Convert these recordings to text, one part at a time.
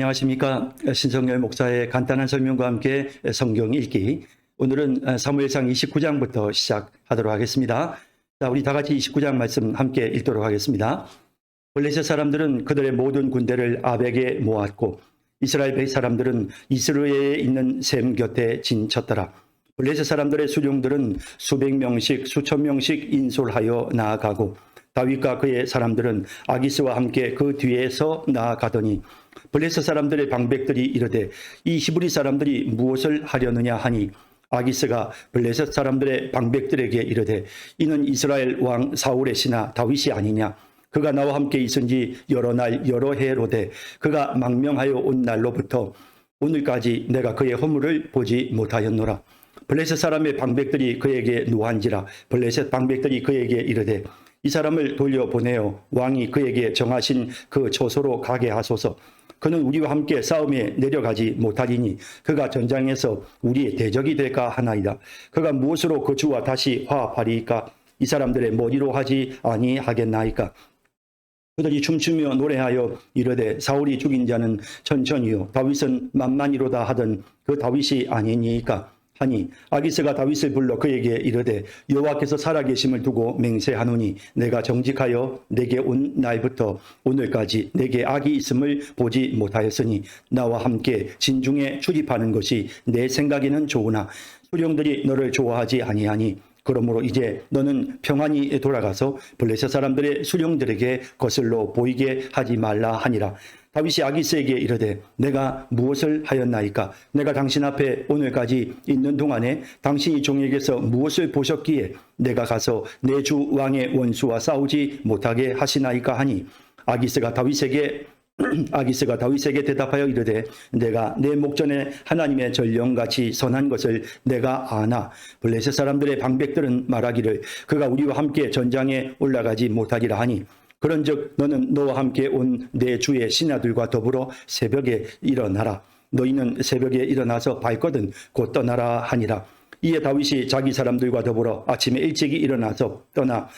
안녕하십니까. 신성열 목사의 간단한 설명과 함께 성경 읽기. 오늘은 사무엘상 29장부터 시작하도록 하겠습니다. 자, 우리 다 같이 29장 말씀 함께 읽도록 하겠습니다. 블레셋 사람들은 그들의 모든 군대를 아벡에 모았고 이스라엘 사람들은 이스르에 있는 셈 곁에 진쳤더라. 블레셋 사람들의 수령들은 수백 명씩 수천 명씩 인솔하여 나아가고 다윗과 그의 사람들은 아기스와 함께 그 뒤에서 나아가더니 블레셋 사람들의 방백들이 이르되 이 히브리 사람들이 무엇을 하려느냐 하니 아기스가 블레셋 사람들의 방백들에게 이르되 이는 이스라엘 왕 사울의 신하 다윗이 아니냐. 그가 나와 함께 있은 지 여러 날 여러 해로되 그가 망명하여 온 날로부터 오늘까지 내가 그의 허물을 보지 못하였노라. 블레셋 사람의 방백들이 그에게 노한지라. 블레셋 방백들이 그에게 이르되 이 사람을 돌려보내어 왕이 그에게 정하신 그 처소로 가게 하소서. 그는 우리와 함께 싸움에 내려가지 못하리니 그가 전장에서 우리의 대적이 될까 하나이다. 그가 무엇으로 그 주와 다시 화합하리이까? 이 사람들의 머리로 하지 아니하겠나이까? 그들이 춤추며 노래하여 이르되 사울이 죽인 자는 천천히요 다윗은 만만이로다 하던 그 다윗이 아니니까 하니 아기스가 다윗을 불러 그에게 이르되 여호와께서 살아계심을 두고 맹세하노니 내가 정직하여 내게 온 날부터 오늘까지 내게 악이 있음을 보지 못하였으니 나와 함께 진중에 출입하는 것이 내 생각에는 좋으나 수령들이 너를 좋아하지 아니하니 그러므로 이제 너는 평안히 돌아가서 블레셋 사람들의 수령들에게 거슬러 보이게 하지 말라 하니라. 다윗이 아기스에게 이르되 내가 무엇을 하였나이까? 내가 당신 앞에 오늘까지 있는 동안에 당신이 종에게서 무엇을 보셨기에 내가 가서 내 주 왕의 원수와 싸우지 못하게 하시나이까 하니 아기스가 다윗에게 대답하여 이르되 내가 내 목전에 하나님의 전령같이 선한 것을 내가 아나. 블레셋 사람들의 방백들은 말하기를 그가 우리와 함께 전장에 올라가지 못하리라 하니 그런즉 너는 너와 함께 온 내 주의 신하들과 더불어 새벽에 일어나라. 너희는 새벽에 일어나서 발거든 곧 떠나라 하니라. 이에 다윗이 자기 사람들과 더불어 아침에 일찍이 일어나서 떠나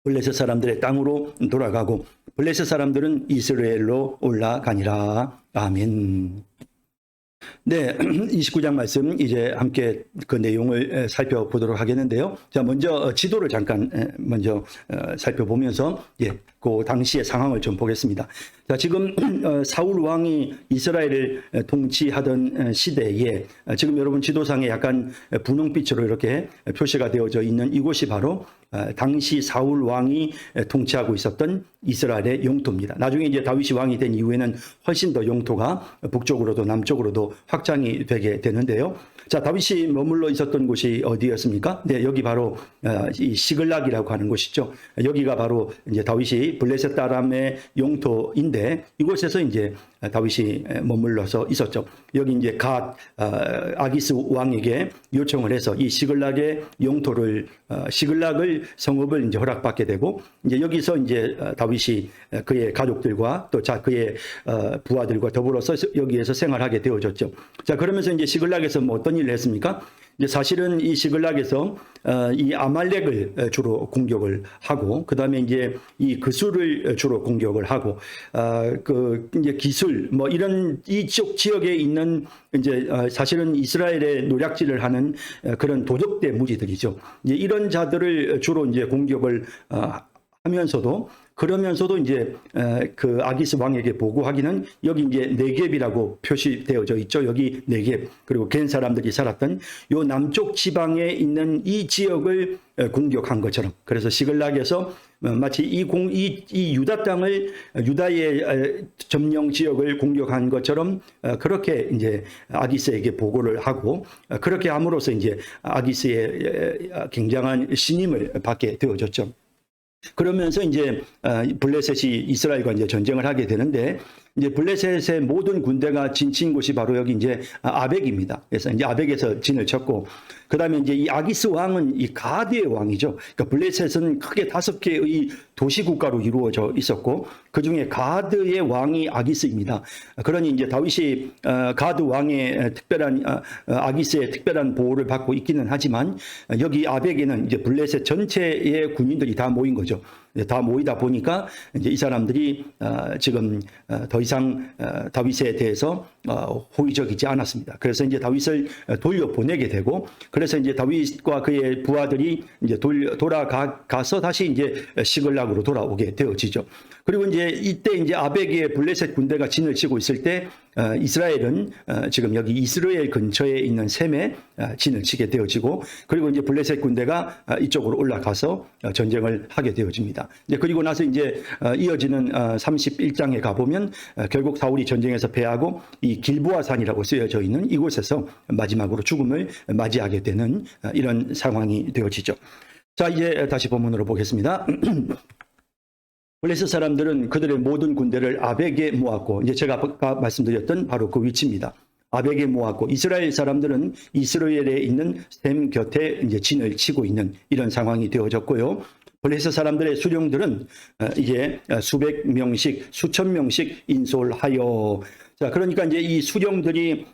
블레셋 사람들의 땅으로 돌아가고 블레셋 사람들은 이스라엘로 올라가니라. 아멘. 네, 29장 말씀 이제 함께 그 내용을 살펴보도록 하겠는데요. 자, 먼저 지도를 잠깐 먼저 살펴보면서 그 당시의 상황을 좀 보겠습니다. 자, 지금 사울 왕이 이스라엘을 통치하던 시대에 지금 여러분 지도상에 약간 분홍빛으로 이렇게 표시가 되어져 있는 이곳이 바로 당시 사울 왕이 통치하고 있었던 이스라엘의 영토입니다. 나중에 이제 다윗이 왕이 된 이후에는 훨씬 더 영토가 북쪽으로도 남쪽으로도 확장이 되게 되는데요. 자, 다윗이 머물러 있었던 곳이 어디였습니까? 네, 여기 바로 이 시글락이라고 하는 곳이죠. 여기가 바로 이제 다윗이 블레셋 사람의 영토인데 이곳에서 이제 다윗이 머물러서 있었죠. 여기 이제 아기스 왕에게 요청을 해서 이 시글락의 영토를 시글락을 성읍을 이제 허락받게 되고 이제 여기서 이제 다윗이 그의 가족들과 또 그의 부하들과 더불어서 여기에서 생활하게 되어졌죠. 자, 그러면서 이제 시글락에서 뭐 어떤 일을 했습니까? 이제 사실은 이 시글락에서 이 아말렉을 주로 공격을 하고 그다음에 이제 이 그술을 주로 공격을 하고 그 이제 기술 뭐 이런 이쪽 지역에 있는 이제 사실은 이스라엘의 노략질을 하는 그런 도적대 무리들이죠. 이제 이런 자들을 주로 이제 공격을 그러면서도 이제 그 아기스 왕에게 보고하기는 여기 이제 네겝이라고 표시되어져 있죠. 여기 네겝 그리고 겐 사람들이 살았던 요 남쪽 지방에 있는 이 지역을 공격한 것처럼 그래서 시글락에서 마치 이 유다 땅을 유다의 점령 지역을 공격한 것처럼 그렇게 이제 아기스에게 보고를 하고 그렇게 함으로써 이제 아기스의 굉장한 신임을 받게 되어졌죠. 그러면서 이제 블레셋이 이스라엘과 이제 전쟁을 하게 되는데 이제 블레셋의 모든 군대가 진친 곳이 바로 여기 이제 아벡입니다. 그래서 이제 아벡에서 진을 쳤고 그다음에 이제 이 아기스 왕은 이 가드의 왕이죠. 그러니까 블레셋은 크게 5개의 도시 국가로 이루어져 있었고 그 중에 가드의 왕이 아기스입니다. 그러니 이제 다윗이 가드 왕의 특별한 아기스의 특별한 보호를 받고 있기는 하지만 여기 아벡에는 이제 블레셋 전체의 군인들이 다 모인 거죠. 다 모이다 보니까 이제 이 사람들이 지금 더 이상 다윗에 대해서 호의적이지 않았습니다. 그래서 이제 다윗을 돌려보내게 되고, 그래서 이제 다윗과 그의 부하들이 이제 돌아가서 다시 이제 시글락으로 돌아오게 되어지죠. 그리고 이제 이때 이제 아벡의 블레셋 군대가 진을 치고 있을 때 이스라엘은 지금 여기 이스라엘 근처에 있는 셈에 진을 치게 되어지고, 그리고 이제 블레셋 군대가 이쪽으로 올라가서 전쟁을 하게 되어집니다. 이제 그리고 나서 이제 이어지는 31장에 가보면 결국 사울이 전쟁에서 패하고 이 길보아산이라고 쓰여져 있는 이곳에서 마지막으로 죽음을 맞이하게 되는 이런 상황이 되어지죠. 자, 이제 다시 본문으로 보겠습니다. 블레셋 사람들은 그들의 모든 군대를 아벡에 모았고, 이제 제가 아까 말씀드렸던 바로 그 위치입니다. 아벡에 모았고, 이스라엘 사람들은 이스라엘에 있는 셈 곁에 이제 진을 치고 있는 이런 상황이 되어졌고요. 블레셋 사람들의 수령들은 이제 수백 명씩, 수천 명씩 인솔하여, 자, 그러니까 이제 이 수령들이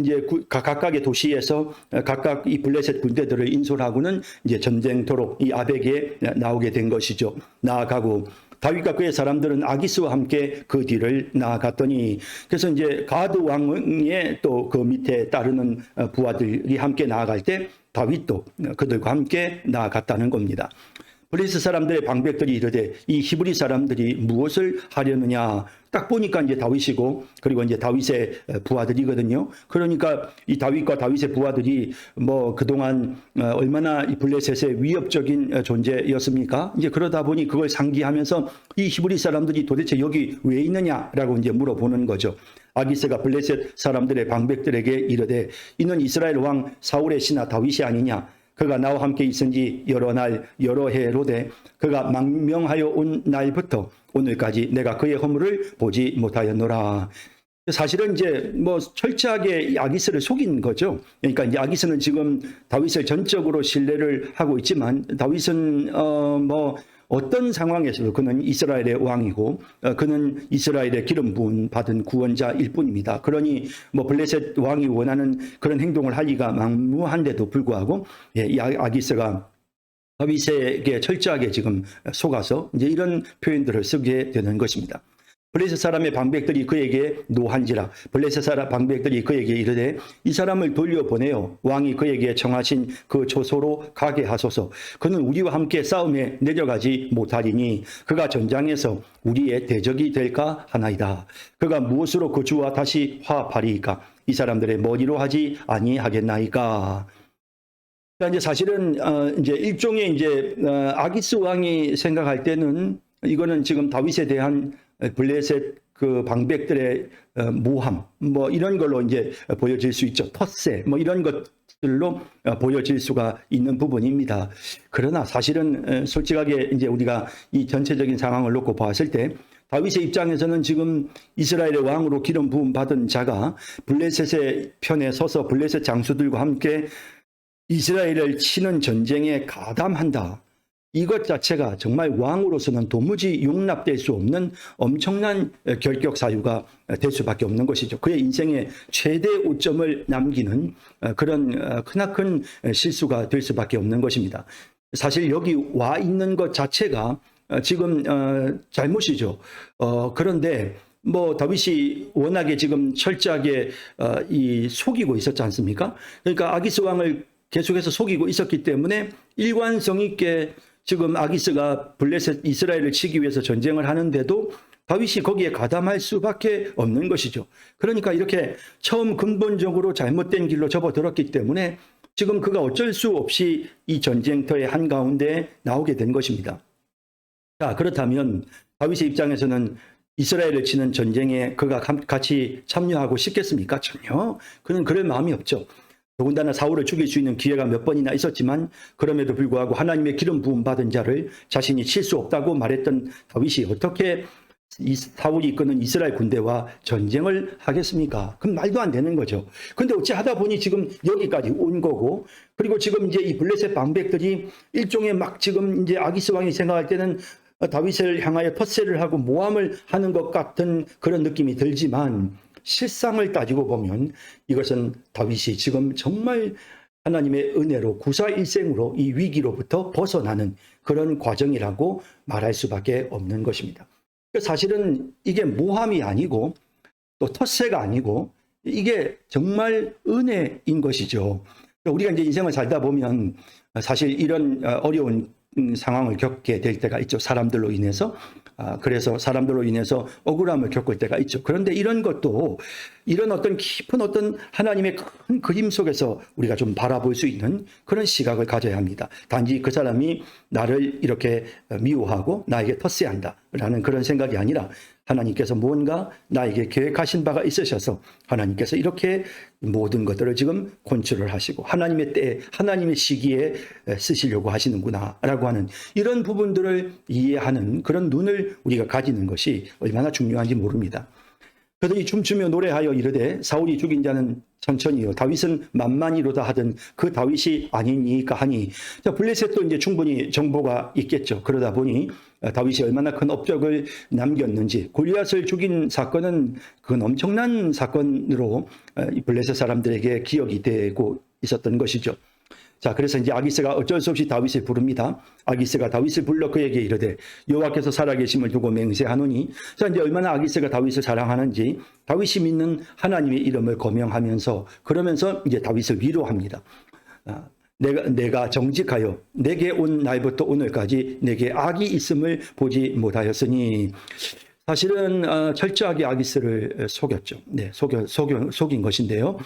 이제 각각의 도시에서 각각 이 블레셋 군대들을 인솔하고는 이제 전쟁터로 이 아벡에 나오게 된 것이죠. 나아가고, 다윗과 그의 사람들은 아기스와 함께 그 뒤를 나아갔더니, 그래서 이제 가드 왕의 또 그 밑에 따르는 부하들이 함께 나아갈 때 다윗도 그들과 함께 나아갔다는 겁니다. 블레셋 사람들의 방백들이 이르되 이 히브리 사람들이 무엇을 하려느냐, 딱 보니까 이제 다윗이고, 그리고 이제 다윗의 부하들이거든요. 그러니까 이 다윗과 다윗의 부하들이 뭐 그동안 얼마나 이 블레셋의 위협적인 존재였습니까? 이제 그러다 보니 그걸 상기하면서 이 히브리 사람들이 도대체 여기 왜 있느냐라고 이제 물어보는 거죠. 아기스가 블레셋 사람들의 방백들에게 이르되 이는 이스라엘 왕 사울의 신하 다윗이 아니냐? 그가 나와 함께 있은 지 여러 날 여러 해로되 그가 망명하여 온 날부터 오늘까지 내가 그의 허물을 보지 못하였노라. 사실은 이제 뭐 철저하게 아기스를 속인 거죠. 그러니까 이제 아기스는 지금 다윗을 전적으로 신뢰를 하고 있지만, 다윗은 뭐 어떤 상황에서도 그는 이스라엘의 왕이고 그는 이스라엘의 기름 부음 받은 구원자일 뿐입니다. 그러니 뭐 블레셋 왕이 원하는 그런 행동을 할 리가 만무한데도 불구하고 이 아기스가 다윗에게 철저하게 지금 속아서 이제 이런 표현들을 쓰게 되는 것입니다. 블레셋 사람의 방백들이 그에게 노한지라. 블레셋 사람 방백들이 그에게 이르되 이 사람을 돌려보내어 왕이 그에게 정하신 그 초소로 가게 하소서. 그는 우리와 함께 싸움에 내려가지 못하리니 그가 전장에서 우리의 대적이 될까 하나이다. 그가 무엇으로 그 주와 다시 화합하리이까? 이 사람들의 머리로 하지 아니하겠나이까? 그러니까 이제 사실은 이제 일종의 이제 아기스 왕이 생각할 때는 이거는 지금 다윗에 대한 블레셋 그 방백들의 모함 뭐 이런 걸로 이제 보여질 수 있죠. 텃세 뭐 이런 것들로 보여질 수가 있는 부분입니다. 그러나 사실은 솔직하게 이제 우리가 이 전체적인 상황을 놓고 봤을 때 다윗의 입장에서는 지금 이스라엘의 왕으로 기름 부음 받은 자가 블레셋의 편에 서서 블레셋 장수들과 함께 이스라엘을 치는 전쟁에 가담한다. 이것 자체가 정말 왕으로서는 도무지 용납될 수 없는 엄청난 결격 사유가 될 수밖에 없는 것이죠. 그의 인생의 최대 오점을 남기는 그런 크나큰 실수가 될 수밖에 없는 것입니다. 사실 여기 와 있는 것 자체가 지금 잘못이죠. 그런데 뭐 다윗이 워낙에 지금 철저하게 이 속이고 있었지 않습니까? 그러니까 아기스 왕을 계속해서 속이고 있었기 때문에 일관성 있게 지금 아기스가 블레셋 이스라엘을 치기 위해서 전쟁을 하는데도 다윗이 거기에 가담할 수밖에 없는 것이죠. 그러니까 이렇게 처음 근본적으로 잘못된 길로 접어들었기 때문에 지금 그가 어쩔 수 없이 이 전쟁터의 한가운데 나오게 된 것입니다. 자, 그렇다면 다윗의 입장에서는 이스라엘을 치는 전쟁에 그가 같이 참여하고 싶겠습니까? 전혀. 그는 그럴 마음이 없죠. 더군다나 사울을 죽일 수 있는 기회가 몇 번이나 있었지만 그럼에도 불구하고 하나님의 기름 부음 받은 자를 자신이 칠 수 없다고 말했던 다윗이 어떻게 사울이 이끄는 이스라엘 군대와 전쟁을 하겠습니까? 그건 말도 안 되는 거죠. 근데 어찌 하다 보니 지금 여기까지 온 거고, 그리고 지금 이제 이 블레셋 방백들이 일종의 막 지금 이제 아기스 왕이 생각할 때는 다윗을 향하여 텃세를 하고 모함을 하는 것 같은 그런 느낌이 들지만 실상을 따지고 보면 이것은 다윗이 지금 정말 하나님의 은혜로 구사일생으로 이 위기로부터 벗어나는 그런 과정이라고 말할 수밖에 없는 것입니다. 사실은 이게 모함이 아니고 또 텃세가 아니고 이게 정말 은혜인 것이죠. 우리가 이제 인생을 살다 보면 사실 이런 어려운 상황을 겪게 될 때가 있죠. 사람들로 인해서. 그래서 사람들로 인해서 억울함을 겪을 때가 있죠. 그런데 이런 것도 이런 어떤 깊은 어떤 하나님의 큰 그림 속에서 우리가 좀 바라볼 수 있는 그런 시각을 가져야 합니다. 단지 그 사람이 나를 이렇게 미워하고 나에게 텃세한다라는 그런 생각이 아니라 하나님께서 뭔가 나에게 계획하신 바가 있으셔서 하나님께서 이렇게 모든 것들을 지금 건축을 하시고 하나님의 때에 하나님의 시기에 쓰시려고 하시는구나라고 하는 이런 부분들을 이해하는 그런 눈을 우리가 가지는 것이 얼마나 중요한지 모릅니다. 그들이 춤추며 노래하여 이르되 사울이 죽인 자는 천천히요 다윗은 만만이로다 하던 그 다윗이 아니니까 하니, 자, 블레셋도 이제 충분히 정보가 있겠죠. 그러다 보니 다윗이 얼마나 큰 업적을 남겼는지, 골리앗을 죽인 사건은 그건 엄청난 사건으로 블레셋 사람들에게 기억이 되고 있었던 것이죠. 자, 그래서 이제 아기스가 어쩔 수 없이 다윗을 부릅니다. 아기스가 다윗을 불러 그에게 이르되 여호와께서 살아계심을 두고 맹세하노니, 자, 이제 얼마나 아기스가 다윗을 사랑하는지 다윗이 믿는 하나님의 이름을 거명하면서 그러면서 이제 다윗을 위로합니다. 내가 정직하여 내게 온 날부터 오늘까지 내게 악이 있음을 보지 못하였으니, 사실은 철저하게 아기스를 속였죠. 네, 속인 것인데요.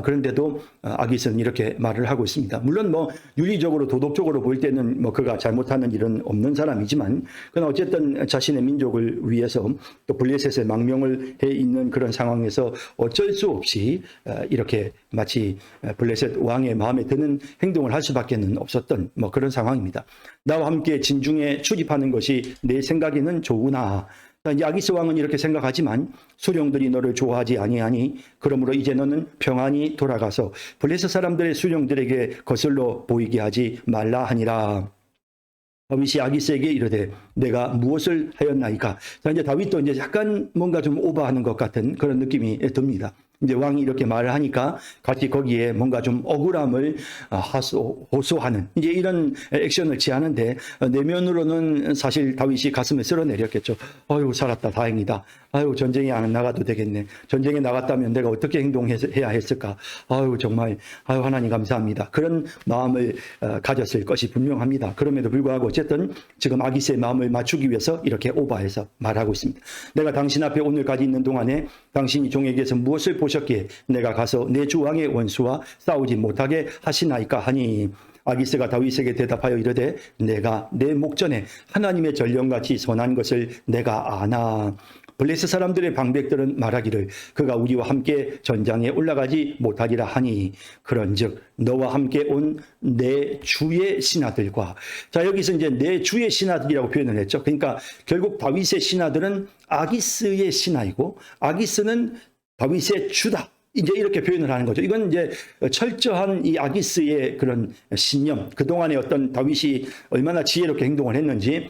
그런데도 아기스는 이렇게 말을 하고 있습니다. 물론 뭐 윤리적으로 도덕적으로 볼 때는 뭐 그가 잘못하는 일은 없는 사람이지만, 그러나 어쨌든 자신의 민족을 위해서 또 블레셋의 망명을 해 있는 그런 상황에서 어쩔 수 없이 이렇게 마치 블레셋 왕의 마음에 드는 행동을 할 수밖에 없었던 뭐 그런 상황입니다. 나와 함께 진중에 출입하는 것이 내 생각에는 좋으나, 이제 아기스 왕은 이렇게 생각하지만 수령들이 너를 좋아하지 아니하니 그러므로 이제 너는 평안히 돌아가서 블레셋 사람들의 수령들에게 거슬러 보이게 하지 말라 하니라. 다윗이 아기스에게 이르되 내가 무엇을 하였나이까. 자, 이제 다윗도 이제 약간 뭔가 좀 오버하는 것 같은 그런 느낌이 듭니다. 이제 왕이 이렇게 말을 하니까 같이 거기에 뭔가 좀 억울함을 호소하는 이제 이런 액션을 취하는데, 내면으로는 사실 다윗이 가슴에 쓸어내렸겠죠. 아유, 살았다, 다행이다. 아유, 전쟁에 안 나가도 되겠네. 전쟁에 나갔다면 내가 어떻게 행동해야 했을까. 아유, 정말, 아유, 하나님 감사합니다. 그런 마음을 가졌을 것이 분명합니다. 그럼에도 불구하고 어쨌든 지금 아기스의 마음을 맞추기 위해서 이렇게 오버해서 말하고 있습니다. 내가 당신 앞에 오늘까지 있는 동안에 당신이 종에게서 무엇을 보셨기에 내가 가서 내 주 왕의 원수와 싸우지 못하게 하시나이까 하니, 아기스가 다윗에게 대답하여 이르되 내가 내 목전에 하나님의 전령같이 선한 것을 내가 아나. 블레셋 사람들의 방백들은 말하기를 그가 우리와 함께 전장에 올라가지 못하리라 하니, 그런즉 너와 함께 온 내 주의 신하들과, 자, 여기서 이제 내 주의 신하들이라고 표현을 했죠. 그러니까 결국 다윗의 신하들은 아기스의 신하이고 아기스는 다윗의 주다, 이제 이렇게 표현을 하는 거죠. 이건 이제 철저한 이 아기스의 그런 신념, 그동안에 어떤 다윗이 얼마나 지혜롭게 행동을 했는지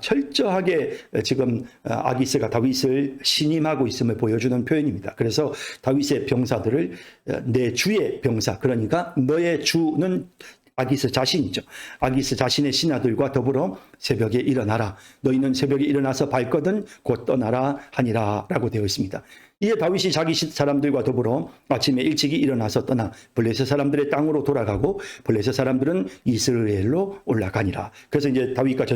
철저하게 지금 아기스가 다윗을 신임하고 있음을 보여주는 표현입니다. 그래서 다윗의 병사들을 내 주의 병사, 그러니까 너의 주는 아기스 자신이죠. 아기스 자신의 신하들과 더불어 새벽에 일어나라. 너희는 새벽에 일어나서 발거든 곧 떠나라 하니라 라고 되어 있습니다. 이에 다윗이 자기 사람들과 더불어 아침에 일찍이 일어나서 떠나 블레셋 사람들의 땅으로 돌아가고 블레셋 사람들은 이스라엘로 올라가니라. 그래서 이제 다윗과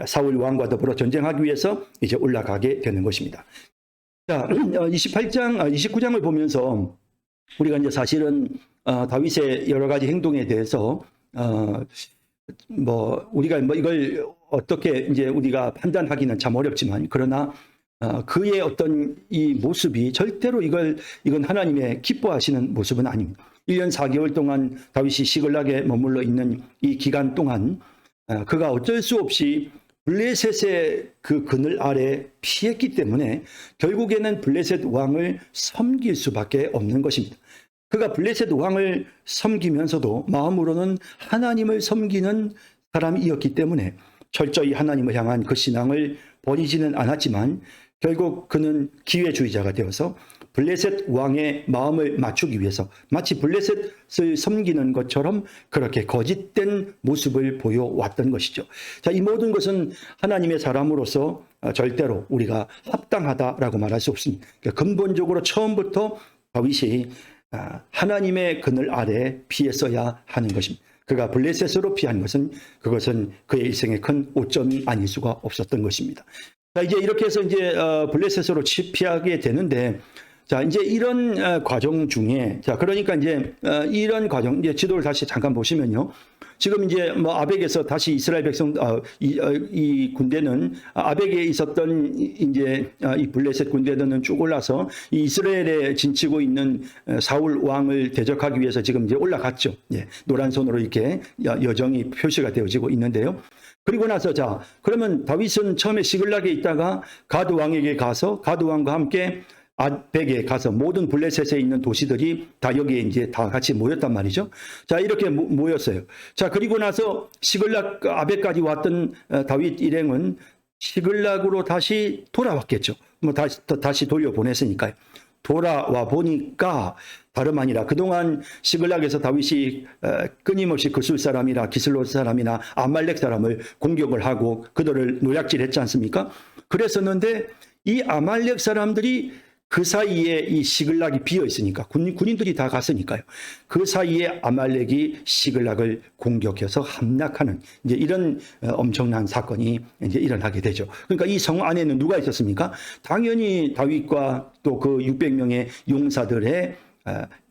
사울 왕과 더불어 전쟁하기 위해서 이제 올라가게 되는 것입니다. 자, 29장을 보면서 우리가 이제 사실은 다윗의 여러 가지 행동에 대해서 우리가 이걸 어떻게 이제 우리가 판단하기는 참 어렵지만, 그러나 그의 어떤 이 모습이 절대로 이건 하나님의 기뻐하시는 모습은 아닙니다. 1년 4개월 동안 다윗이 시글락에 머물러 있는 이 기간 동안 그가 어쩔 수 없이 블레셋의 그 그늘 아래 피했기 때문에 결국에는 블레셋 왕을 섬길 수밖에 없는 것입니다. 그가 블레셋 왕을 섬기면서도 마음으로는 하나님을 섬기는 사람이었기 때문에 철저히 하나님을 향한 그 신앙을 버리지는 않았지만 결국 그는 기회주의자가 되어서 블레셋 왕의 마음을 맞추기 위해서 마치 블레셋을 섬기는 것처럼 그렇게 거짓된 모습을 보여왔던 것이죠. 자, 이 모든 것은 하나님의 사람으로서 절대로 우리가 합당하다라고 말할 수 없습니다. 그러니까 근본적으로 처음부터 다윗이 하나님의 그늘 아래 피했어야 하는 것입니다. 그가 블레셋으로 피한 것은 그것은 그의 일생의 큰 오점이 아닐 수가 없었던 것입니다. 자, 이제 이렇게 해서 이제 블레셋으로 피하게 되는데, 자, 이제 이런 과정 중에, 자, 그러니까 이제 이런 과정, 이제 지도를 다시 잠깐 보시면요. 지금 이제 뭐 아벡에서 다시 이스라엘 백성, 이 군대는 아벡에 있었던 이제 이 블레셋 군대들은 쭉 올라서 이 이스라엘에 진치고 있는 사울 왕을 대적하기 위해서 지금 이제 올라갔죠. 예, 노란 손으로 이렇게 여정이 표시가 되어지고 있는데요. 그리고 나서 자, 그러면 다윗은 처음에 시글락에 있다가 가드 왕에게 가서 가드 왕과 함께 아벡에 가서 모든 블레셋에 있는 도시들이 다 여기에 이제 다 같이 모였단 말이죠. 자, 이렇게 모였어요. 자, 그리고 나서 시글락 아벡까지 왔던 다윗 일행은 시글락으로 다시 돌아왔겠죠. 뭐 다시 돌려보냈으니까요. 돌아와 보니까 다름 아니라 그동안 시글락에서 다윗이 끊임없이 그술 사람이나 기슬롯 사람이나 아말렉 사람을 공격을 하고 그들을 노략질했지 않습니까? 그랬었는데 이 아말렉 사람들이 그 사이에 이 시글락이 비어 있으니까 군인들이 다 갔으니까요. 그 사이에 아말렉이 시글락을 공격해서 함락하는 이제 이런 엄청난 사건이 이제 일어나게 되죠. 그러니까 이 성 안에는 누가 있었습니까? 당연히 다윗과 또 그 600명의 용사들의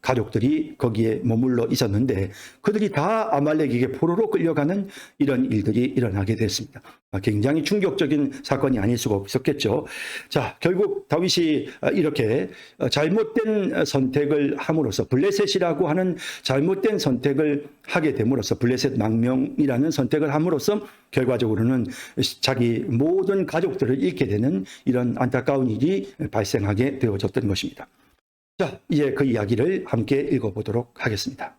가족들이 거기에 머물러 있었는데 그들이 다 아말렉에게 포로로 끌려가는 이런 일들이 일어나게 됐습니다. 굉장히 충격적인 사건이 아닐 수가 없었겠죠. 자, 결국 다윗이 이렇게 잘못된 선택을 함으로써 블레셋이라고 하는 잘못된 선택을 하게 됨으로써 블레셋 망명이라는 선택을 함으로써 결과적으로는 자기 모든 가족들을 잃게 되는 이런 안타까운 일이 발생하게 되어졌던 것입니다. 자, 이제 그 이야기를 함께 읽어보도록 하겠습니다.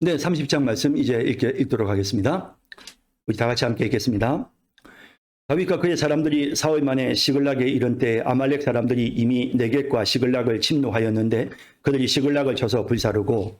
네, 30장 말씀 이제 읽도록 하겠습니다. 우리 다 같이 함께 읽겠습니다. 다윗과 그의 사람들이 사흘 만에 시글락에 이른 때 아말렉 사람들이 이미 네겝과 시글락을 침노하였는데 그들이 시글락을 쳐서 불사르고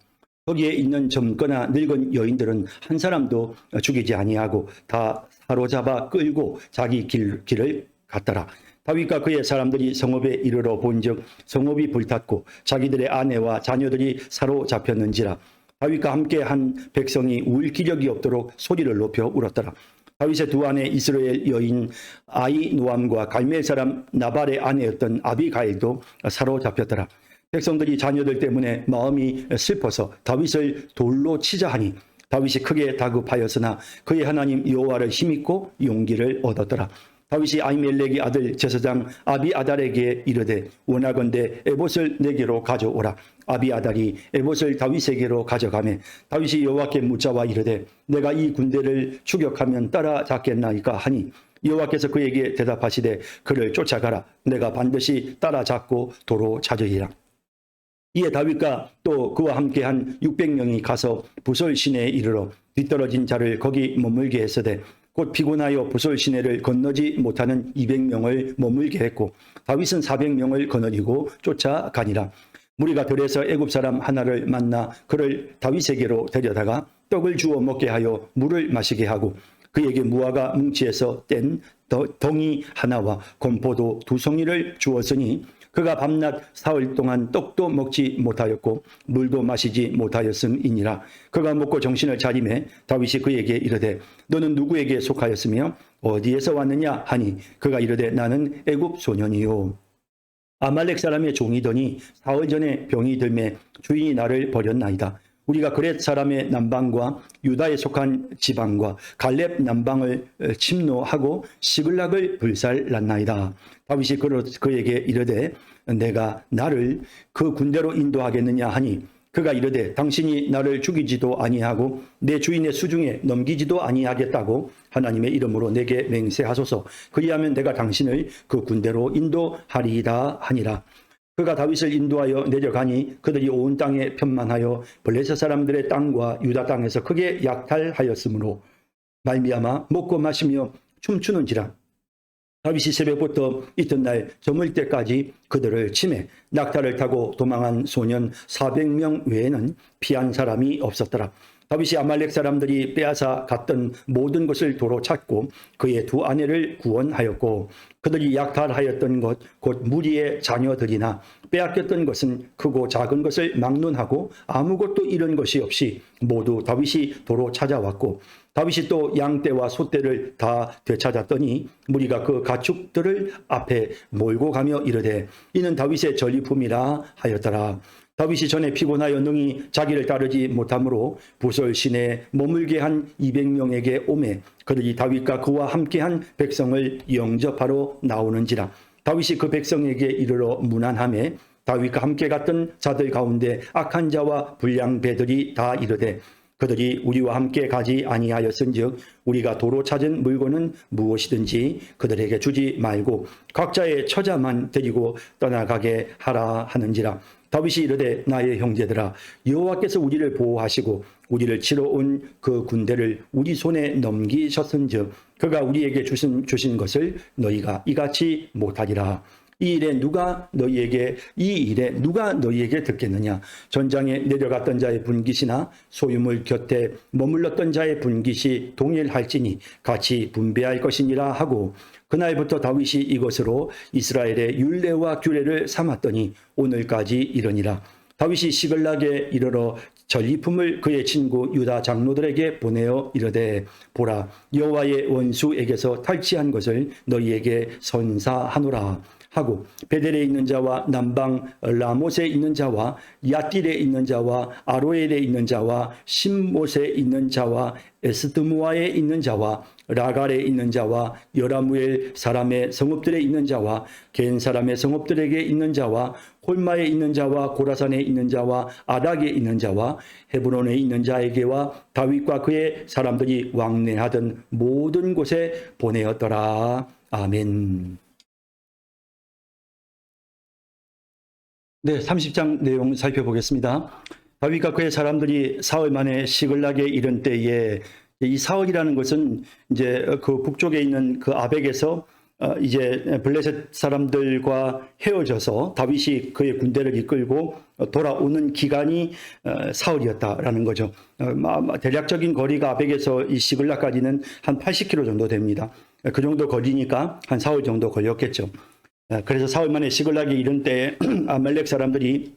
거기에 있는 젊거나 늙은 여인들은 한 사람도 죽이지 아니하고 다 사로잡아 끌고 자기 길을 갔더라. 다윗과 그의 사람들이 성읍에 이르러 본즉 성읍이 불탔고 자기들의 아내와 자녀들이 사로잡혔는지라. 다윗과 함께 한 백성이 울 기력이 없도록 소리를 높여 울었더라. 다윗의 두 아내 이스라엘 여인 아히노암과 갈멜 사람 나발의 아내였던 아비가일도 사로잡혔더라. 백성들이 자녀들 때문에 마음이 슬퍼서 다윗을 돌로 치자 하니 다윗이 크게 다급하였으나 그의 하나님 여호와를 힘입고 용기를 얻었더라. 다윗이 아히멜렉의 아들 제사장 아비아달에게 이르되 원하건대 에봇을 내게로 가져오라. 아비아달이 에봇을 다윗에게로 가져가매 다윗이 여호와께 묻자와 이르되 내가 이 군대를 추격하면 따라잡겠나이까 하니 여호와께서 그에게 대답하시되 그를 쫓아가라. 내가 반드시 따라잡고 도로 찾으리라. 이에 다윗과 또 그와 함께한 600명이 가서 부솔 시내에 이르러 뒤떨어진 자를 거기 머물게 했으되 곧 피곤하여 부솔 시내를 건너지 못하는 200명을 머물게 했고 다윗은 400명을 거느리고 쫓아가니라. 무리가 들에서 애굽 사람 하나를 만나 그를 다윗에게로 데려다가 떡을 주어 먹게 하여 물을 마시게 하고 그에게 무화과 뭉치에서 뗀 덩이 하나와 건포도 2송이를 주었으니 그가 밤낮 사흘 동안 떡도 먹지 못하였고 물도 마시지 못하였음이니라. 그가 먹고 정신을 차리매 다윗이 그에게 이르되 너는 누구에게 속하였으며 어디에서 왔느냐 하니 그가 이르되 나는 애굽 소년이요 아말렉 사람의 종이더니 사흘 전에 병이 들매 주인이 나를 버렸나이다. 우리가 그렛 사람의 남방과 유다에 속한 지방과 갈렙 남방을 침노하고 시글락을 불살랐나이다. 다윗이 그에게 이르되 내가 나를 그 군대로 인도하겠느냐 하니 그가 이르되 당신이 나를 죽이지도 아니하고 내 주인의 수중에 넘기지도 아니하겠다고 하나님의 이름으로 내게 맹세하소서. 그리하면 내가 당신을 그 군대로 인도하리이다 하니라. 그가 다윗을 인도하여 내려가니 그들이 온 땅에 편만하여 블레셋 사람들의 땅과 유다 땅에서 크게 약탈하였으므로 말미암아 먹고 마시며 춤추는지라. 다윗이 새벽부터 이튿날 저물 때까지 그들을 치매 낙타를 타고 도망한 소년 400명 외에는 피한 사람이 없었더라. 다윗이 아말렉 사람들이 빼앗아 갔던 모든 것을 도로 찾고 그의 두 아내를 구원하였고 그들이 약탈하였던 것 곧 무리의 자녀들이나 빼앗겼던 것은 크고 작은 것을 막론하고 아무것도 잃은 것이 없이 모두 다윗이 도로 찾아왔고 다윗이 또 양떼와 소떼를 다 되찾았더니 무리가 그 가축들을 앞에 몰고 가며 이르되 이는 다윗의 전리품이라 하였더라. 다윗이 전에 피곤하여 능히 자기를 따르지 못하므로 부솔 시내에 머물게 한 200명에게 오매 그들이 다윗과 그와 함께한 백성을 영접하러 나오는지라. 다윗이 그 백성에게 이르러 문안하매 다윗과 함께 갔던 자들 가운데 악한 자와 불량배들이 다 이르되 그들이 우리와 함께 가지 아니하였은즉 우리가 도로 찾은 물건은 무엇이든지 그들에게 주지 말고 각자의 처자만 데리고 떠나가게 하라 하는지라. 다윗이 이르되 나의 형제들아 여호와께서 우리를 보호하시고 우리를 치러 온 그 군대를 우리 손에 넘기셨은즉 그가 우리에게 주신 것을 너희가 이같이 못하리라. 이 일에 누가 너희에게 듣겠느냐? 전장에 내려갔던 자의 분깃이나 소유물 곁에 머물렀던 자의 분깃이 동일할지니 같이 분배할 것이니라 하고 그날부터 다윗이 이것으로 이스라엘의 율례와 규례를 삼았더니 오늘까지 이르니라. 다윗이 시글락에 이르러 전리품을 그의 친구 유다 장로들에게 보내어 이르되 보라 여호와의 원수에게서 탈취한 것을 너희에게 선사하노라 하고 베델에 있는 자와 남방 라못에 있는 자와 야딜에 있는 자와 아로엘에 있는 자와 심못에 있는 자와 에스드무아에 있는 자와 라갈에 있는 자와 여라무엘 사람의 성읍들에 있는 자와 겐 사람의 성읍들에게 있는 자와 홀마에 있는 자와 고라산에 있는 자와 아닥에 있는 자와 헤브론에 있는 자에게와 다윗과 그의 사람들이 왕래하던 모든 곳에 보내었더라. 아멘. 네, 30장 내용 살펴보겠습니다. 다윗과 그의 사람들이 사흘 만에 시글락에 이른 때에 이 사흘이라는 것은 이제 그 북쪽에 있는 그 아벡에서 이제 블레셋 사람들과 헤어져서 다윗이 그의 군대를 이끌고 돌아오는 기간이 사흘이었다라는 거죠. 대략적인 거리가 아벡에서 이 시글락까지는 한 80km 정도 됩니다. 그 정도 거리니까 한 사흘 정도 걸렸겠죠. 그래서 사흘 만에 시글락에 이른 때에 아말렉 사람들이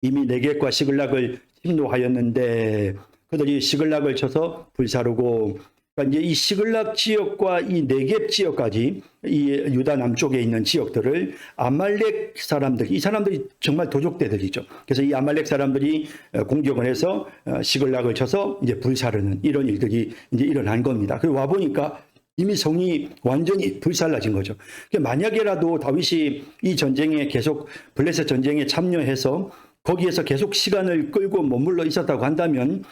이미 네겝과 시글락을 침노하였는데 그들이 시글락을 쳐서 불사르고 그러니까 이제 이 시글락 지역과 이 네겝 지역까지 이 유다 남쪽에 있는 지역들을 아말렉 사람들, 이 사람들이 정말 도적대들이죠. 그래서 이 아말렉 사람들이 공격을 해서 시글락을 쳐서 이제 불사르는 이런 일들이 이제 일어난 겁니다. 그리고 와 보니까 이미 성이 완전히 불살라진 거죠. 만약에라도 다윗이 이 전쟁에 계속 블레셋 전쟁에 참여해서 거기에서 계속 시간을 끌고 머물러 있었다고 한다면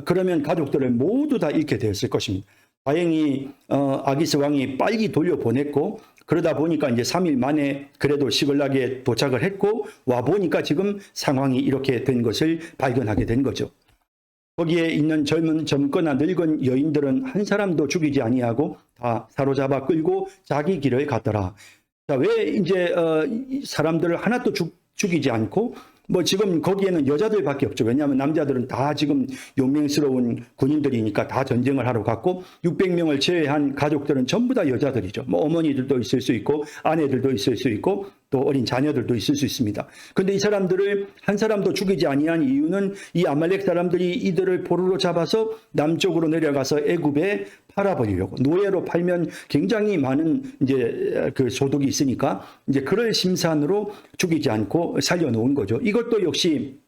그러면 가족들을 모두 다 잃게 되었을 것입니다. 다행히 아기스 왕이 빨리 돌려보냈고 그러다 보니까 이제 3일 만에 그래도 시글락에 도착을 했고 와 보니까 지금 상황이 이렇게 된 것을 발견하게 된 거죠. 거기에 있는 젊거나 늙은 여인들은 한 사람도 죽이지 아니하고 다 사로잡아 끌고 자기 길을 갔더라. 자, 왜 이제 사람들을 하나도 죽이지 않고 뭐 지금 거기에는 여자들밖에 없죠. 왜냐하면 남자들은 다 지금 용맹스러운 군인들이니까 다 전쟁을 하러 갔고 600명을 제외한 가족들은 전부 다 여자들이죠. 뭐 어머니들도 있을 수 있고 아내들도 있을 수 있고 또 어린 자녀들도 있을 수 있습니다. 그런데 이 사람들을 한 사람도 죽이지 아니한 이유는 이 아말렉 사람들이 이들을 포로로 잡아서 남쪽으로 내려가서 애굽에 팔아버리려고 노예로 팔면 굉장히 많은 이제 그 소득이 있으니까 이제 그럴 심산으로 죽이지 않고 살려놓은 거죠. 이것도 역시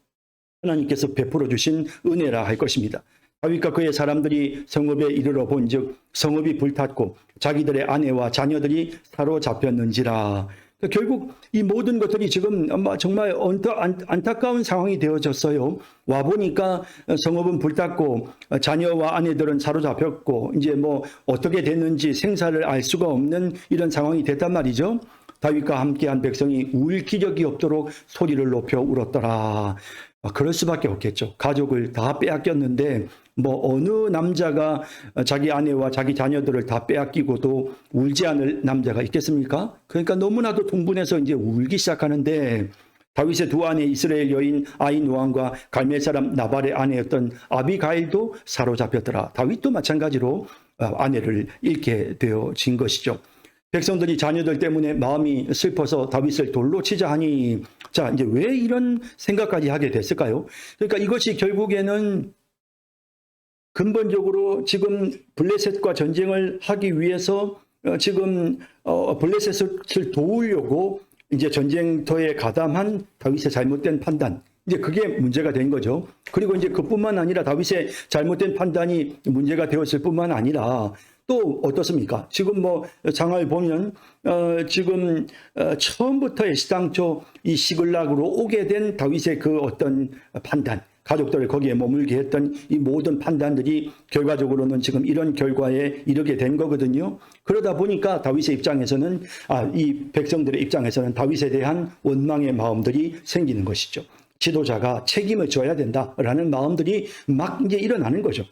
하나님께서 베풀어 주신 은혜라 할 것입니다. 다윗과 그의 사람들이 성읍에 이르러 본즉 성읍이 불탔고 자기들의 아내와 자녀들이 사로잡혔는지라. 결국 이 모든 것들이 지금 정말 안타까운 상황이 되어졌어요. 와 보니까 성읍은 불탔고 자녀와 아내들은 사로잡혔고 이제 뭐 어떻게 됐는지 생사를 알 수가 없는 이런 상황이 됐단 말이죠. 다윗과 함께한 백성이 울 기력이 없도록 소리를 높여 울었더라. 그럴 수밖에 없겠죠. 가족을 다 빼앗겼는데 뭐 어느 남자가 자기 아내와 자기 자녀들을 다 빼앗기고도 울지 않을 남자가 있겠습니까? 그러니까 너무나도 분분해서 이제 울기 시작하는데 다윗의 두 아내 이스라엘 여인 아히노함과 갈멜 사람 나발의 아내였던 아비가일도 사로잡혔더라. 다윗도 마찬가지로 아내를 잃게 되어진 것이죠. 백성들이 자녀들 때문에 마음이 슬퍼서 다윗을 돌로 치자 하니, 자, 이제 왜 이런 생각까지 하게 됐을까요? 그러니까 이것이 결국에는 근본적으로 지금 블레셋과 전쟁을 하기 위해서 지금 블레셋을 도우려고 이제 전쟁터에 가담한 다윗의 잘못된 판단, 이제 그게 문제가 된 거죠. 그리고 이제 그뿐만 아니라 다윗의 잘못된 판단이 문제가 되었을 뿐만 아니라 또 어떻습니까? 지금 뭐 장을 보면 지금 처음부터 시당초 이 시글락으로 오게 된 다윗의 그 어떤 판단, 가족들을 거기에 머물게 했던 이 모든 판단들이 결과적으로는 지금 이런 결과에 이르게 된 거거든요. 그러다 보니까 다윗의 입장에서는 이 백성들의 입장에서는 다윗에 대한 원망의 마음들이 생기는 것이죠. 지도자가 책임을 져야 된다라는 마음들이 막 이제 일어나는 거죠.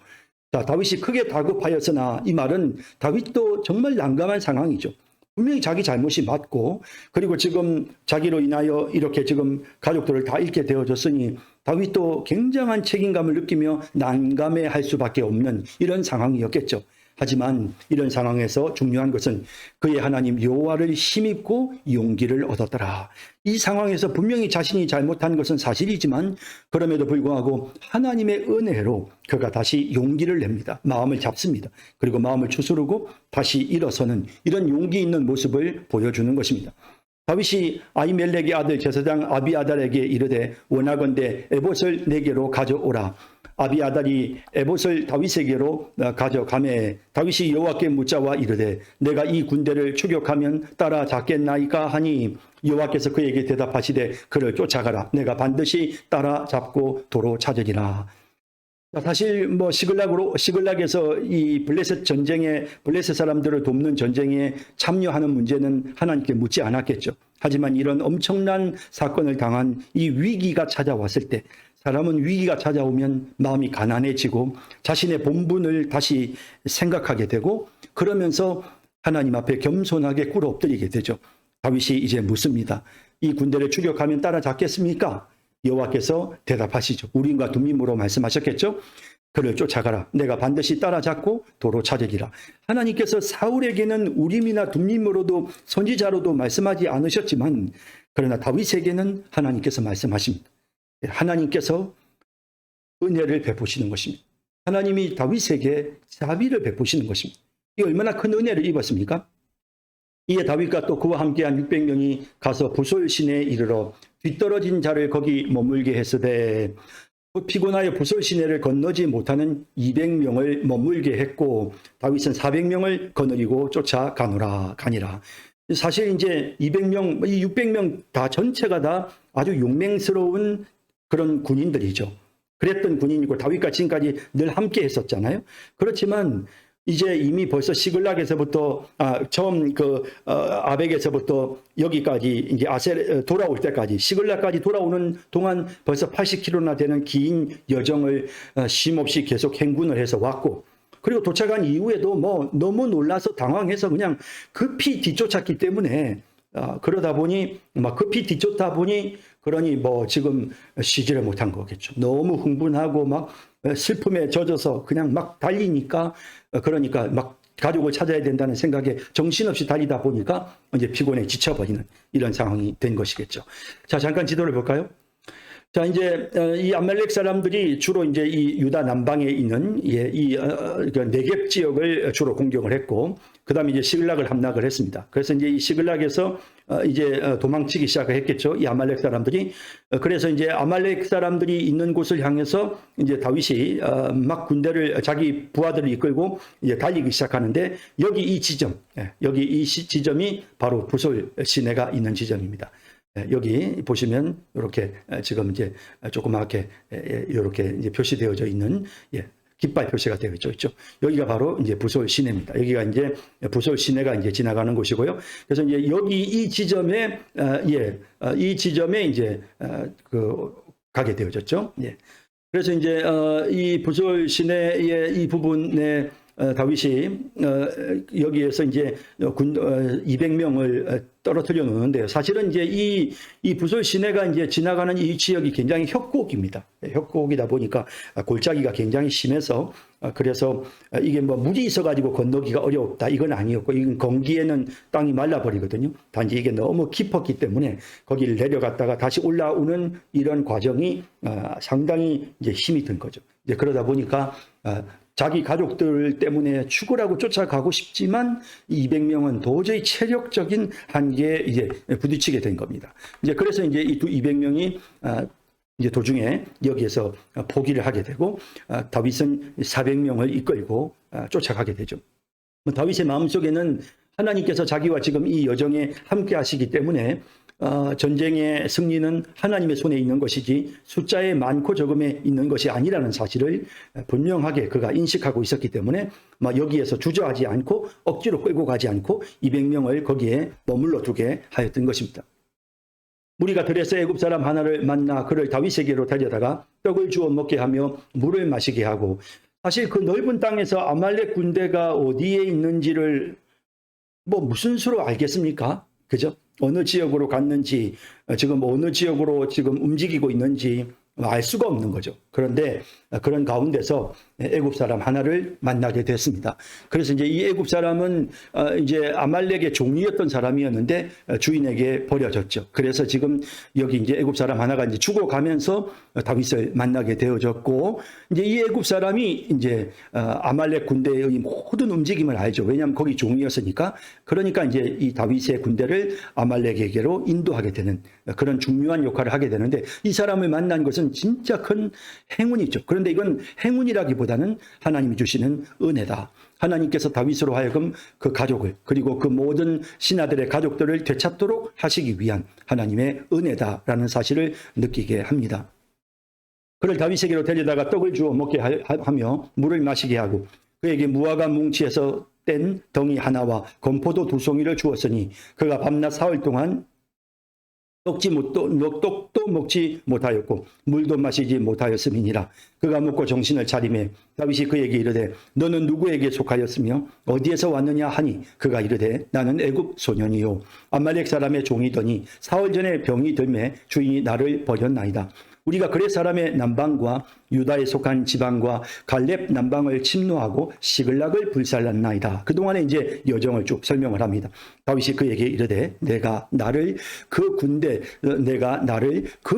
자, 다윗이 크게 다급하였으나 이 말은 다윗도 정말 난감한 상황이죠. 분명히 자기 잘못이 맞고, 그리고 지금 자기로 인하여 이렇게 지금 가족들을 다 잃게 되어졌으니 다윗도 굉장한 책임감을 느끼며 난감해할 수밖에 없는 이런 상황이었겠죠. 하지만 이런 상황에서 중요한 것은 그의 하나님 여호와를 힘입고 용기를 얻었더라. 이 상황에서 분명히 자신이 잘못한 것은 사실이지만 그럼에도 불구하고 하나님의 은혜로 그가 다시 용기를 냅니다. 마음을 잡습니다. 그리고 마음을 추스르고 다시 일어서는 이런 용기 있는 모습을 보여주는 것입니다. 다윗이 아히멜렉의 아들 제사장 아비아달에게 이르되 원하건대 에봇을 내게로 가져오라. 아비아달이 에봇을 다윗에게로 가져가매 다윗이 여호와께 묻자와 이르되 내가 이 군대를 추격하면 따라잡겠나이까 하니 여호와께서 그에게 대답하시되 그를 쫓아가라. 내가 반드시 따라잡고 도로 찾으리라. 사실 뭐 시글락에서 이 블레셋 전쟁에 블레셋 사람들을 돕는 전쟁에 참여하는 문제는 하나님께 묻지 않았겠죠. 하지만 이런 엄청난 사건을 당한 이 위기가 찾아왔을 때 사람은 위기가 찾아오면 마음이 가난해지고 자신의 본분을 다시 생각하게 되고 그러면서 하나님 앞에 겸손하게 꿇어 엎드리게 되죠. 다윗이 이제 묻습니다. 이 군대를 추격하면 따라잡겠습니까? 여호와께서 대답하시죠. 우림과 둠밈으로 말씀하셨겠죠. 그를 쫓아가라. 내가 반드시 따라잡고 도로 찾으리라. 하나님께서 사울에게는 우림이나 둠밈으로도 선지자로도 말씀하지 않으셨지만 그러나 다윗에게는 하나님께서 말씀하십니다. 하나님께서 은혜를 베푸시는 것입니다. 하나님이 다윗에게 자비를 베푸시는 것입니다. 이 얼마나 큰 은혜를 입었습니까? 이에 다윗과 또 그와 함께한 600명이 가서 부솔 시내에 이르러 뒤떨어진 자를 거기 머물게 했으되 피곤하여 부솔 시내를 건너지 못하는 200명을 머물게 했고 다윗은 400명을 거느리고 쫓아가니라. 사실 이제 200명, 이 600명 다 전체가 다 아주 용맹스러운 그런 군인들이죠. 그랬던 군인이고 다윗과 지금까지 늘 함께 했었잖아요. 그렇지만 이제 이미 벌써 시글락에서부터 처음 아벡에서부터 여기까지 이제 돌아올 때까지 시글락까지 돌아오는 동안 벌써 80km나 되는 긴 여정을 쉼없이 계속 행군을 해서 왔고 그리고 도착한 이후에도 뭐 너무 놀라서 당황해서 그냥 급히 뒤쫓았기 때문에 그러다 보니 막 급히 뒤쫓다 보니 그러니 뭐 지금 쉬지를 못한 거겠죠. 너무 흥분하고 막 슬픔에 젖어서 그냥 막 달리니까 그러니까 막 가족을 찾아야 된다는 생각에 정신없이 달리다 보니까 이제 피곤에 지쳐버리는 이런 상황이 된 것이겠죠. 자, 잠깐 지도를 볼까요? 자, 이제 이 아말렉 사람들이 주로 이제 이 유다 남방에 있는 이 네겝 지역을 주로 공격을 했고, 그 다음에 이제 시글락을 함락을 했습니다. 그래서 이제 이 시글락에서 이제 도망치기 시작을 했겠죠. 이 아말렉 사람들이. 그래서 이제 아말렉 사람들이 있는 곳을 향해서 이제 다윗이 막 군대를 자기 부하들을 이끌고 이제 달리기 시작하는데 여기 이 지점, 여기 이 지점이 바로 부솔 시내가 있는 지점입니다. 여기 보시면 이렇게 지금 이제 조그맣게 이렇게 이제 표시되어져 있는 깃발 표시가 되어 있죠. 여기가 바로 이제 부솔 시내입니다. 여기가 이제 부솔 시내가 이제 지나가는 곳이고요. 그래서 이제 여기 이 지점에 이 지점에 이제 가게 되어졌죠. 그래서 이제 이 부솔 시내의 이 부분에 다윗이 여기에서 이제 200명을 떨어뜨려 놓는데요. 사실은 이제 이 부솔 시내가 이제 지나가는 이 지역이 굉장히 협곡입니다. 협곡이다 보니까 골짜기가 굉장히 심해서 그래서 이게 뭐 물이 있어가지고 건너기가 어렵다 이건 아니었고, 이건 건기에는 땅이 말라버리거든요. 단지 이게 너무 깊었기 때문에 거기를 내려갔다가 다시 올라오는 이런 과정이 상당히 이제 힘이 든 거죠. 이제 그러다 보니까 자기 가족들 때문에 죽으라고 쫓아가고 싶지만 200명은 도저히 체력적인 한계에 이제 부딪히게 된 겁니다. 이제 그래서 이제 이 200명이 이제 도중에 여기에서 포기를 하게 되고 다윗은 400명을 이끌고 쫓아가게 되죠. 다윗의 마음속에는 하나님께서 자기와 지금 이 여정에 함께 하시기 때문에 전쟁의 승리는 하나님의 손에 있는 것이지 숫자의 많고 적음에 있는 것이 아니라는 사실을 분명하게 그가 인식하고 있었기 때문에 여기에서 주저하지 않고 억지로 끌고 가지 않고 200명을 거기에 머물러 두게 하였던 것입니다. 무리가 들에서 애굽 사람 하나를 만나 그를 다윗에게로 데려다가 떡을 주어 먹게 하며 물을 마시게 하고, 사실 그 넓은 땅에서 아말렉 군대가 어디에 있는지를 무슨 수로 알겠습니까? 그죠? 어느 지역으로 갔는지, 지금 어느 지역으로 지금 움직이고 있는지 알 수가 없는 거죠. 그런데 그런 가운데서 애굽 사람 하나를 만나게 됐습니다. 그래서 이제 이 애굽 사람은 이제 아말렉의 종이었던 사람이었는데 주인에게 버려졌죠. 그래서 지금 여기 이제 애굽 사람 하나가 이제 죽어가면서 다윗을 만나게 되어졌고, 이제 이 애굽 사람이 이제 아말렉 군대의 모든 움직임을 알죠. 왜냐하면 거기 종이었으니까. 그러니까 이제 이 다윗의 군대를 아말렉에게로 인도하게 되는 그런 중요한 역할을 하게 되는데, 이 사람을 만난 것은 진짜 큰 행운이죠. 그런데 이건 행운이라기보다는 하나님이 주시는 은혜다. 하나님께서 다윗으로 하여금 그 가족을, 그리고 그 모든 신하들의 가족들을 되찾도록 하시기 위한 하나님의 은혜다라는 사실을 느끼게 합니다. 그를 다윗에게로 데려다가 떡을 주어 먹게 하며 물을 마시게 하고, 그에게 무화과 뭉치에서 뗀 덩이 하나와 건포도 2송이를 주었으니 그가 밤낮 사흘 동안 떡도 먹지 못하였고 물도 마시지 못하였음이니라. 그가 먹고 정신을 차리매 다윗이 그에게 이르되 너는 누구에게 속하였으며 어디에서 왔느냐 하니, 그가 이르되 나는 애굽 소년이요 아말렉 사람의 종이더니 사흘 전에 병이 들매 주인이 나를 버렸나이다. 우리가 그레 사람의 남방과 유다에 속한 지방과 갈렙 남방을 침노하고 시글락을 불살랐나이다. 그동안에 이제 여정을 쭉 설명을 합니다. 다윗이 그에게 이르되 내가 나를 그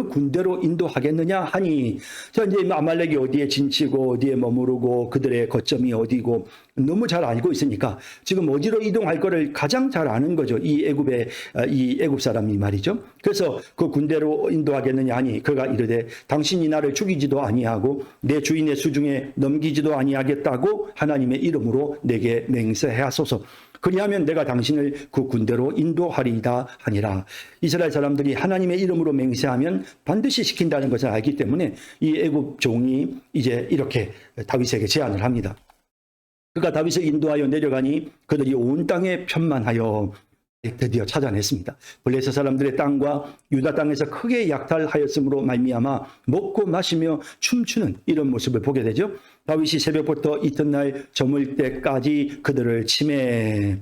군대로 인도하겠느냐 하니, 자 이제 아말렉이 어디에 진치고 어디에 머무르고 그들의 거점이 어디고 너무 잘 알고 있으니까 지금 어디로 이동할 거를 가장 잘 아는 거죠. 이 애굽 사람이 말이죠. 그래서 그 군대로 인도하겠느냐 하니 그가 이르되 당신이 나를 죽이지도 아니하고 내 주인의 수중에 넘기지도 아니하겠다고 하나님의 이름으로 내게 맹세하소서. 그리하면 내가 당신을 그 군대로 인도하리이다 하니라. 이스라엘 사람들이 하나님의 이름으로 맹세하면 반드시 시킨다는 것을 알기 때문에 이 애굽 종이 이제 이렇게 다윗에게 제안을 합니다. 그가 다윗을 인도하여 내려가니 그들이 온 땅에 편만하여 드디어 찾아냈습니다. 블레셋 사람들의 땅과 유다 땅에서 크게 약탈하였으므로 말미암아 먹고 마시며 춤추는 이런 모습을 보게 되죠. 다윗이 새벽부터 이튿날 저물 때까지 그들을 치매,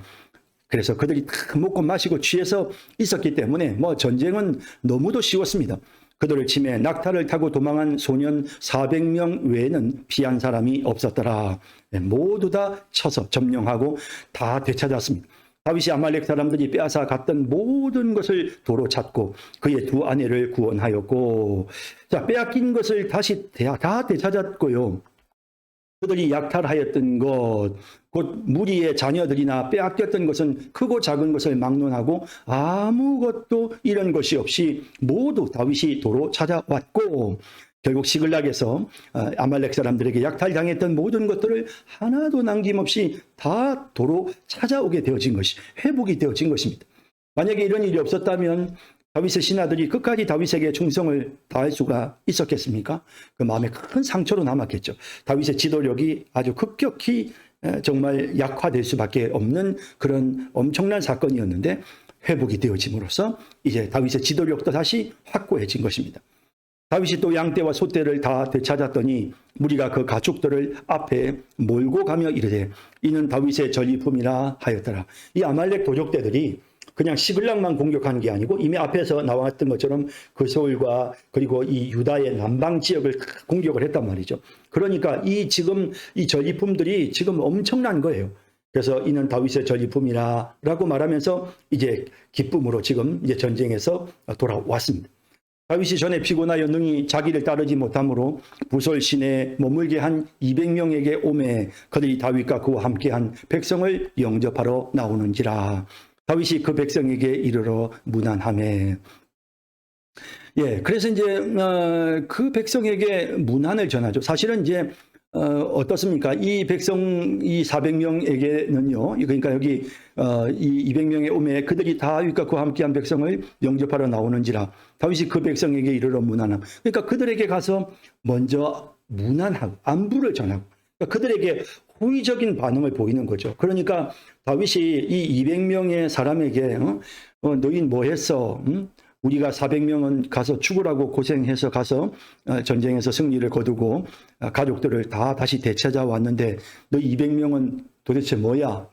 그래서 그들이 다 먹고 마시고 취해서 있었기 때문에 전쟁은 너무도 쉬웠습니다. 그들을 치매 낙타를 타고 도망한 소년 400명 외에는 피한 사람이 없었더라. 모두 다 쳐서 점령하고 다 되찾았습니다. 다윗이 아말렉 사람들이 빼앗아 갔던 모든 것을 도로 찾고 그의 2 아내를 구원하였고, 자 빼앗긴 것을 다시 다 되찾았고요. 그들이 약탈하였던 것, 곧 무리의 자녀들이나 빼앗겼던 것은 크고 작은 것을 막론하고 아무것도 잃은 것이 없이 모두 다윗이 도로 찾아왔고, 결국 시글락에서 아말렉 사람들에게 약탈당했던 모든 것들을 하나도 남김없이 다 도로 찾아오게 되어진 것이, 회복이 되어진 것입니다. 만약에 이런 일이 없었다면 다윗의 신하들이 끝까지 다윗에게 충성을 다할 수가 있었겠습니까? 그 마음에 큰 상처로 남았겠죠. 다윗의 지도력이 아주 급격히 정말 약화될 수밖에 없는 그런 엄청난 사건이었는데 회복이 되어짐으로써 이제 다윗의 지도력도 다시 확고해진 것입니다. 다윗이 또 양떼와 소떼를 다 되찾았더니 무리가 그 가축들을 앞에 몰고 가며 이르되 이는 다윗의 전리품이라 하였더라. 이 아말렉 도적대들이 그냥 시글락만 공격하는 게 아니고 이미 앞에서 나왔던 것처럼 그 서울과 그리고 이 유다의 남방 지역을 공격을 했단 말이죠. 그러니까 지금 이 전리품들이 지금 엄청난 거예요. 그래서 이는 다윗의 전리품이라고 말하면서 이제 기쁨으로 지금 이제 전쟁에서 돌아왔습니다. 다윗이 전에 피곤하여 능히 자기를 따르지 못하므로 부솔 시내에 머물게 한 200명에게 오매 그들이 다윗과 그와 함께한 백성을 영접하러 나오는지라. 다윗이 그 백성에게 이르러 문안하매. 예, 그래서 이제 그 백성에게 문안을 전하죠. 사실은 이제 어떻습니까? 이 백성, 이 400명에게는요, 그러니까 여기, 이 200명의 오매 그들이 다윗과 그와 함께한 백성을 영접하러 나오는지라. 다윗이 그 백성에게 이르러 문안함. 그러니까 그들에게 가서 먼저 문안하고, 안부를 전하고, 그러니까 그들에게 호의적인 반응을 보이는 거죠. 그러니까 다윗이 이 200명의 사람에게, 너희는 뭐 했어? 우리가 400명은 가서 죽으라고 고생해서 가서 전쟁에서 승리를 거두고 가족들을 다 다시 되찾아왔는데 너 200명은 도대체 뭐야?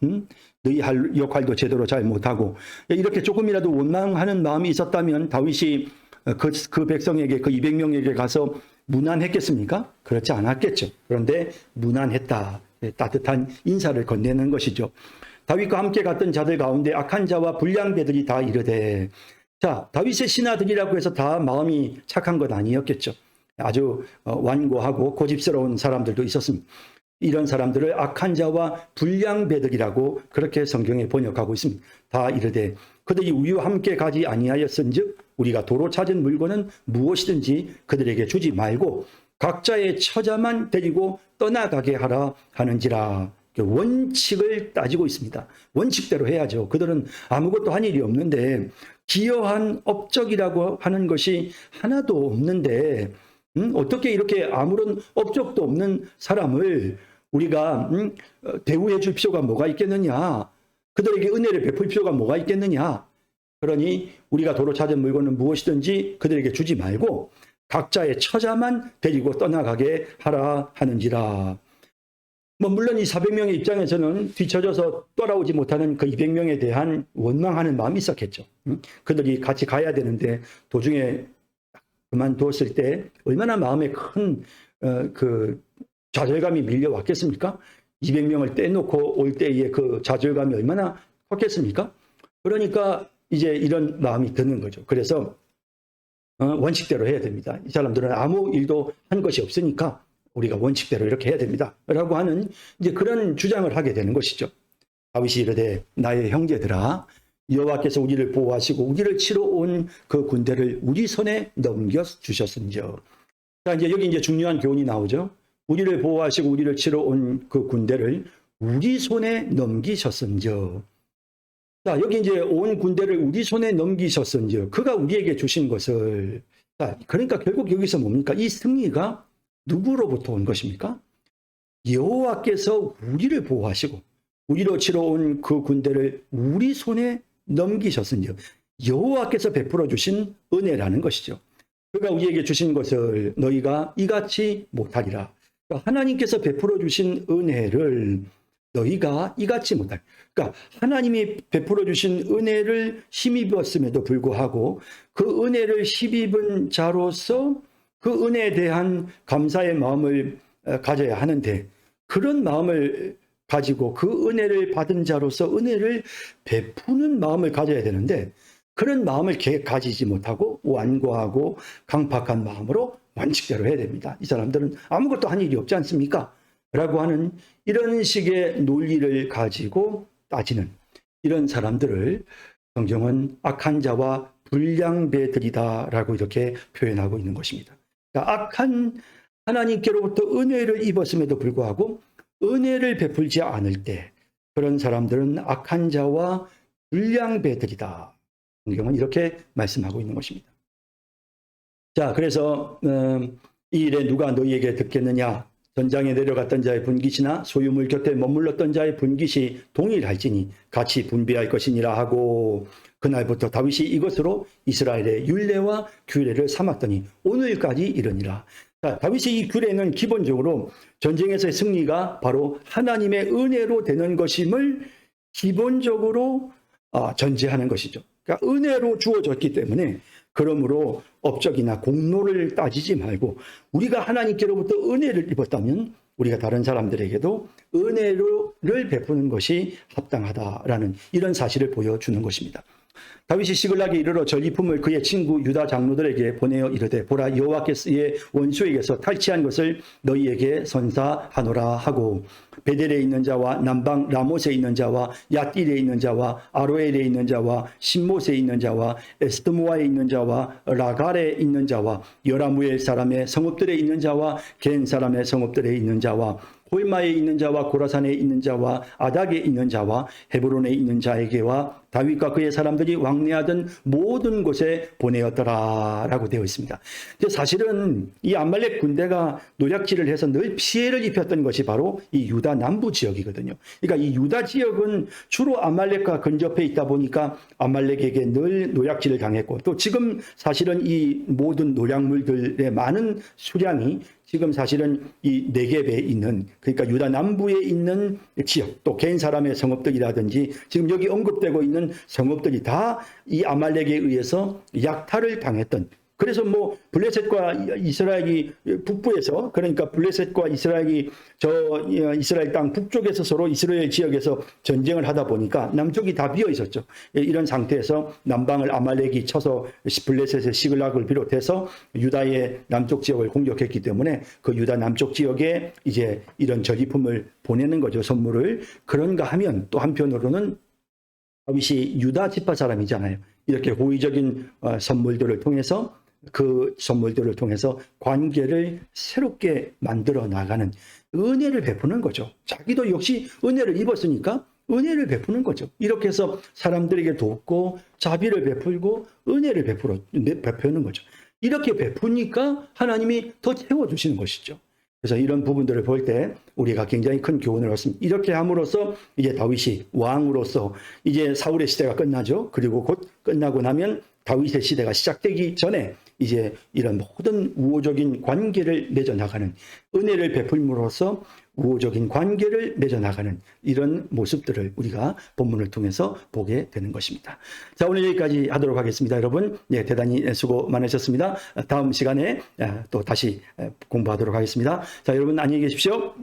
너희 할 역할도 제대로 잘 못하고 이렇게 조금이라도 원망하는 마음이 있었다면 다윗이 그 백성에게 그 200명에게 가서 문안했겠습니까? 그렇지 않았겠죠. 그런데 문안했다. 따뜻한 인사를 건네는 것이죠. 다윗과 함께 갔던 자들 가운데 악한 자와 불량배들이 다 이르되 자, 다윗의 신하들이라고 해서 다 마음이 착한 것 아니었겠죠. 아주 완고하고 고집스러운 사람들도 있었습니다. 이런 사람들을 악한 자와 불량배들이라고 그렇게 성경에 번역하고 있습니다. 다 이르되 그들이 우리와 함께 가지 아니하였은즉 우리가 도로 찾은 물건은 무엇이든지 그들에게 주지 말고 각자의 처자만 데리고 떠나가게 하라 하는지라. 원칙을 따지고 있습니다. 원칙대로 해야죠. 그들은 아무것도 한 일이 없는데 기여한 업적이라고 하는 것이 하나도 없는데 어떻게 이렇게 아무런 업적도 없는 사람을 우리가 대우해 줄 필요가 뭐가 있겠느냐. 그들에게 은혜를 베풀 필요가 뭐가 있겠느냐. 그러니 우리가 도로 찾은 물건은 무엇이든지 그들에게 주지 말고 각자의 처자만 데리고 떠나가게 하라 하는지라. 물론 이 400명의 입장에서는 뒤처져서 돌아오지 못하는 그 200명에 대한 원망하는 마음이 있었겠죠. 그들이 같이 가야 되는데 도중에 그만두었을 때 얼마나 마음에 큰 그 좌절감이 밀려왔겠습니까? 200명을 떼놓고 올 때의 그 좌절감이 얼마나 컸겠습니까? 그러니까 이제 이런 마음이 드는 거죠. 그래서 원칙대로 해야 됩니다. 이 사람들은 아무 일도 한 것이 없으니까 우리가 원칙대로 이렇게 해야 됩니다. 라고 하는 이제 그런 주장을 하게 되는 것이죠. 다윗이 이르되 나의 형제들아 여호와께서 우리를 보호하시고 우리를 치러 온 그 군대를 우리 손에 넘겨 주셨은즉. 자, 이제 여기 이제 중요한 교훈이 나오죠. 우리를 보호하시고 우리를 치러 온 그 군대를 우리 손에 넘기셨은즉. 자, 여기 이제 온 군대를 우리 손에 넘기셨은즉 그가 우리에게 주신 것을. 자, 그러니까 결국 여기서 뭡니까? 이 승리가 누구로부터 온 것입니까? 여호와께서 우리를 보호하시고 우리로 치러 온 그 군대를 우리 손에 넘기셨은즉 여호와께서 베풀어 주신 은혜라는 것이죠. 그가 우리에게 주신 것을 너희가 이같이 못하리라. 그러니까 하나님께서 베풀어 주신 은혜를 너희가 이같이 못할. 그러니까 하나님이 베풀어 주신 은혜를 힘입었음에도 불구하고 그 은혜를 힘입은 자로서 그 은혜에 대한 감사의 마음을 가져야 하는데 그런 마음을 가지고 그 은혜를 받은 자로서 은혜를 베푸는 마음을 가져야 되는데 그런 마음을 가지지 못하고 완고하고 강팍한 마음으로 원칙대로 해야 됩니다. 이 사람들은 아무것도 한 일이 없지 않습니까? 라고 하는 이런 식의 논리를 가지고 따지는 이런 사람들을 성경은 악한 자와 불량배들이다라고 이렇게 표현하고 있는 것입니다. 악한 하나님께로부터 은혜를 입었음에도 불구하고 은혜를 베풀지 않을 때 그런 사람들은 악한 자와 불량배들이다. 성경은 이렇게 말씀하고 있는 것입니다. 자, 그래서 이 일에 누가 너희에게 듣겠느냐? 전장에 내려갔던 자의 분깃이나 소유물 곁에 머물렀던 자의 분깃이 동일할지니 같이 분배할 것이니라 하고, 그날부터 다윗이 이것으로 이스라엘의 율례와 규례를 삼았더니 오늘까지 이르니라. 자, 다윗이 이 규례는 기본적으로 전쟁에서의 승리가 바로 하나님의 은혜로 되는 것임을 기본적으로 전제하는 것이죠. 그러니까 은혜로 주어졌기 때문에, 그러므로 업적이나 공로를 따지지 말고 우리가 하나님께로부터 은혜를 입었다면 우리가 다른 사람들에게도 은혜를 베푸는 것이 합당하다라는 이런 사실을 보여주는 것입니다. 다윗이 시글락에 이르러 전리품을 그의 친구 유다 장로들에게 보내어 이르되, 보라, 여호와께서의 원수에게서 탈취한 것을 너희에게 선사하노라 하고, 베델에 있는 자와 남방 라못에 있는 자와 얏딜에 있는 자와 아로엘에 있는 자와 신못에 있는 자와 에스드모아에 있는 자와 라갈에 있는 자와 여라무엘 사람의 성읍들에 있는 자와 겐 사람의 성읍들에 있는 자와 홀마에 있는 자와 고라산에 있는 자와 아닥에 있는 자와 헤브론에 있는 자에게와 다윗과 그의 사람들이 왕래하던 모든 곳에 보내었더라라고 되어 있습니다. 사실은 이 암말렉 군대가 노략질을 해서 늘 피해를 입혔던 것이 바로 이 유다 남부 지역이거든요. 그러니까 이 유다 지역은 주로 암말렉과 근접해 있다 보니까 암말렉에게 늘 노략질을 당했고, 또 지금 사실은 이 모든 노략물들의 많은 수량이 지금 사실은 이 네겝에 있는, 그러니까 유다 남부에 있는 지역, 또 개인 사람의 성읍들이라든지 지금 여기 언급되고 있는 성읍들이 다 이 아말렉에 의해서 약탈을 당했던, 그래서 뭐 블레셋과 이스라엘이 북부에서, 그러니까 블레셋과 이스라엘이 이스라엘 땅 북쪽에서 서로 이스라엘 지역에서 전쟁을 하다 보니까 남쪽이 다 비어 있었죠. 이런 상태에서 남방을 아말렉이 쳐서 블레셋의 시글락을 비롯해서 유다의 남쪽 지역을 공격했기 때문에 그 유다 남쪽 지역에 이제 이런 전리품을 보내는 거죠, 선물을. 그런가 하면 또 한편으로는 다윗이 유다 지파 사람이잖아요. 이렇게 호의적인 선물들을 통해서, 그 선물들을 통해서 관계를 새롭게 만들어 나가는, 은혜를 베푸는 거죠. 자기도 역시 은혜를 입었으니까 은혜를 베푸는 거죠. 이렇게 해서 사람들에게 돕고 자비를 베풀고 은혜를 베푸는 거죠. 이렇게 베푸니까 하나님이 더 채워주시는 것이죠. 그래서 이런 부분들을 볼 때 우리가 굉장히 큰 교훈을 얻습니다. 이렇게 함으로써 이제 다윗이 왕으로서 이제 사울의 시대가 끝나죠. 그리고 곧 끝나고 나면 다윗의 시대가 시작되기 전에 이제 이런 모든 우호적인 관계를 맺어나가는, 은혜를 베풀므로써 우호적인 관계를 맺어나가는 이런 모습들을 우리가 본문을 통해서 보게 되는 것입니다. 자, 오늘 여기까지 하도록 하겠습니다. 여러분, 대단히 수고 많으셨습니다. 다음 시간에 또 다시 공부하도록 하겠습니다. 자, 여러분 안녕히 계십시오.